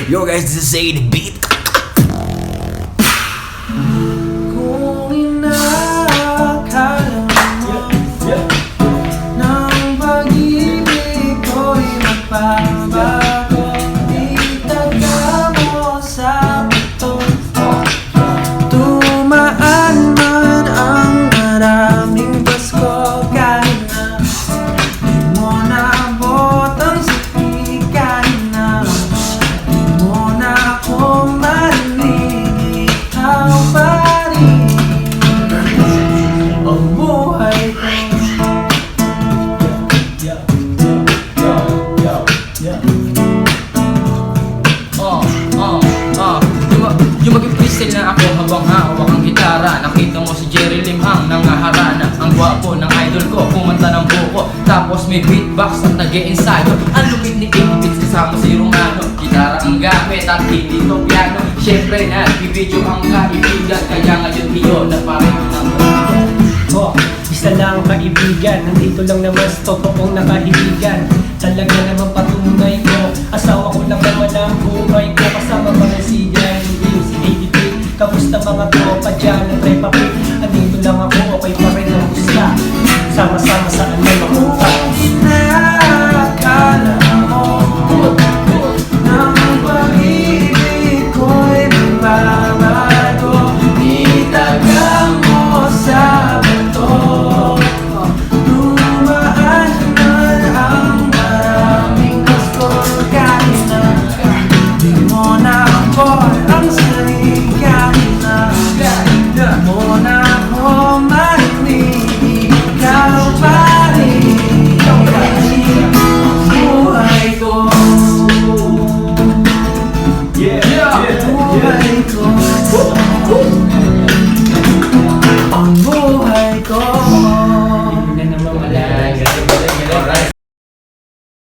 Yo guys, this is A the beat. Kung inakala mo ng pag-ibig ko'y magbabago, itaga mo sa buto. Tumaan man ang maraming Pasko, kahit na di mo naabot ang sakit, kahit na di mo na ako marinig, ikaw pa rin ang buhay ko. Yung mag-freestyle na ako habang hawak ang gitara. Nakita mo si Jerry Lim ang nangaharana. Ang gwapo ng idol ko, kumanta ng buko. Tapos may beatbox at nag-e-ensayo. Ang lupit ni 8-bits kasama si Romano. Gitara ang gamit at hindi to piano. Siyempre nagbibidyo ang kaibigan, kaya ngayon iyon na parang Isa lang kaibigan, nandito lang naman sa totoong nakahibigan. Talaga naman patunay ko, asawa ko lang naman ang buong